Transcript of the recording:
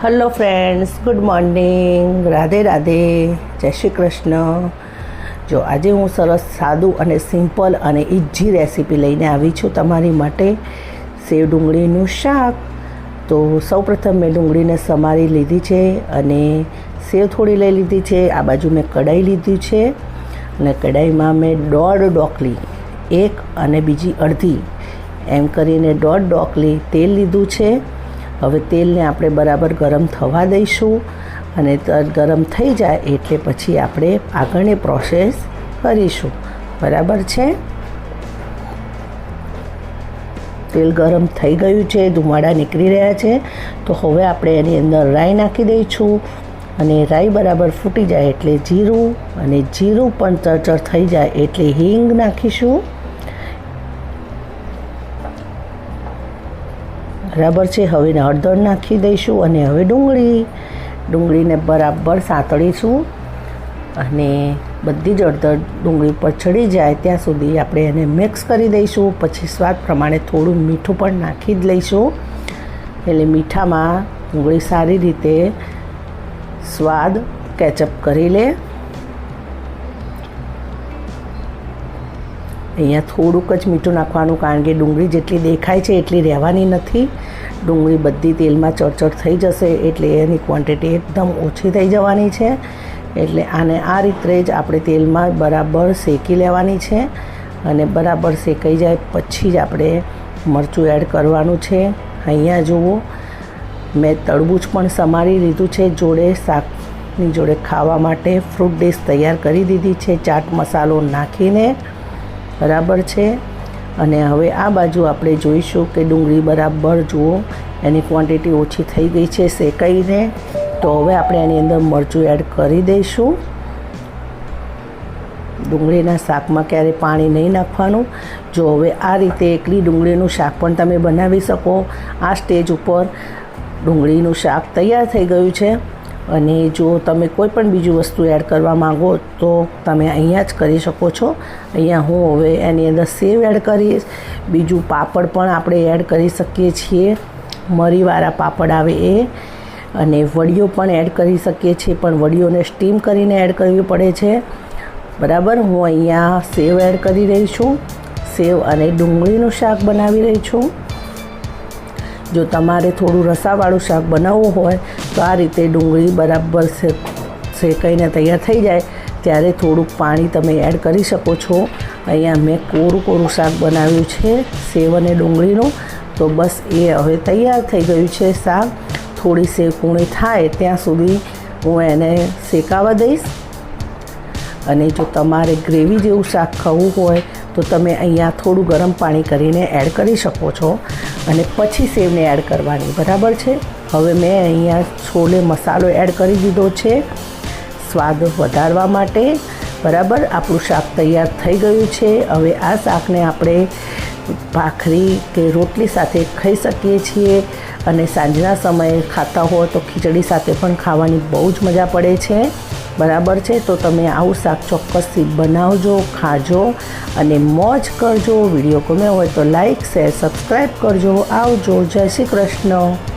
Hello friends, good morning, Radhe Radhe, જય શ્રી કૃષ્ણ. જો આજે હું સરસ સાદું અને સિમ્પલ અને ઇઝી રેસીપી લઈને આવી છું તમારી માટે, સેવ ડુંગળીનું શાક. તો સૌપ્રથમ મેં ડુંગળીને સમારી લીધી છે અને સેવ થોડી લઈ લીધી છે. આ બાજુ મેં કઢાઈ લીધી છે અને કઢાઈમાં મેં દોઢ ડોકલી, એક અને બીજી અડધી એમ કરીને દોઢ ડોકલી તેલ લીધું છે. હવે તેલને આપણે બરાબર ગરમ થવા દઈશું અને ગરમ થઈ જાય એટલે પછી આપણે આગળની પ્રોસેસ કરીશું. બરાબર છે. તેલ ગરમ થઈ ગયું છે, ધુમાડા નીકળી રહ્યા છે. તો હવે આપણે એની અંદર રાઈ નાખી દઈશું અને રાઈ બરાબર ફૂટી જાય એટલે જીરું, અને જીરું પણ ચરચર થઈ જાય એટલે હિંગ નાખીશું. બરાબર છે. હવે હળદર નાખી દઈશું અને હવે ડુંગળીને બરાબર સાંતળીશું અને બધી જ હળદર ડુંગળી પર ચડી જાય ત્યાં સુધી આપણે એને મિક્સ કરી દઈશું. પછી સ્વાદ પ્રમાણે થોડું મીઠું પણ નાખી જ લઈશું એટલે મીઠામાં ડુંગળી સારી રીતે સ્વાદ કેચઅપ કરી લે. અહીંયા થોડુંક જ મીઠું નાખવાનું, કારણ કે ડુંગળી જેટલી દેખાય છે એટલી રહેવાની નથી. ડુંગળી બધી તેલમાં ચડચડ થઈ જશે એટલે એની ક્વોન્ટિટી એકદમ ઓછી થઈ જવાની છે. એટલે આને આ રીતે જ આપણે તેલમાં બરાબર શેકી લેવાની છે અને બરાબર શેકાઈ જાય પછી જ આપણે મરચું એડ કરવાનું છે. અહીંયા જુઓ, મેં તરબૂચ પણ સમારી લીધું છે, જોડે શાકની જોડે ખાવા માટે ફ્રૂટ ડીશ તૈયાર કરી દીધી છે ચાટ મસાલો નાખીને. બરાબર છે. અને હવે આ બાજુ આપણે જોઈશું કે ડુંગળી બરાબર જુઓ એની ક્વોન્ટિટી ઓછી થઈ ગઈ છે શેકાઈને. તો હવે આપણે એની અંદર મરચું એડ કરી દઈશું. ડુંગળીના શાકમાં ક્યારેય પાણી નહીં નાખવાનું. જો હવે આ રીતે એકલી ડુંગળીનું શાક પણ તમે બનાવી શકો. આ સ્ટેજ ઉપર ડુંગળીનું શાક તૈયાર થઈ ગયું છે. અને જો તમે કોઈ પણ બીજું વસ્તુ એડ કરવા માંગો તો તમે અહીંયા જ કરી શકો છો. અહીંયા હું હવે એની અંદર સેવ એડ કરીશ. બીજું પાપડ પણ આપણે એડ કરી શકીએ છીએ, મરીવાળા પાપડ આવે એ, અને વડીઓ પણ એડ કરી શકીએ છીએ, પણ વડીઓને સ્ટીમ કરીને એડ કરવી પડે છે. બરાબર. હું અહીંયા સેવ એડ કરી રહી છું. સેવ અને ડુંગળીનું શાક બનાવી રહી છું. જો તમારે થોડું રસાવાળું શાક બનાવવું હોય તો આ રીતે ડુંગળી બરાબર શેકાઈને તૈયાર થઈ જાય ત્યારે થોડુંક પાણી તમે એડ કરી શકો છો. અહીંયા મેં કોરું શાક બનાવ્યું છે સેવ અને ડુંગળીનું. તો બસ એ હવે તૈયાર થઈ ગયું છે શાક. થોડી સેવ કૂણી થાય ત્યાં સુધી હું એને શેકાવા દઈશ. અને જો તમારે ગ્રેવી જેવું શાક ખાવું હોય તો તમે અહીંયા થોડું ગરમ પાણી કરીને એડ કરી શકો છો અને પછી સેવને એડ કરવાની. બરાબર છે. હવે મેં અહીંયા છોલે મસાલો એડ કરી દીધો છે સ્વાદ વધારવા માટે. બરાબર. આપણું શાક તૈયાર થઈ ગયું છે. હવે આ શાકને આપણે ભાખરી કે રોટલી સાથે ખાઈ શકીએ છીએ અને સાંજના સમયે ખાતા હોય તો ખીચડી સાથે પણ ખાવાની બહુ જ મજા પડે છે. બરાબર છે. તો તમે આવું શાક ચોક્કસથી બનાવજો, ખાજો અને મોજ કરજો. વિડીયો ગમ્યો હોય તો લાઈક, શેર, સબસ્ક્રાઈબ કરજો. આવજો. જય શ્રી કૃષ્ણ.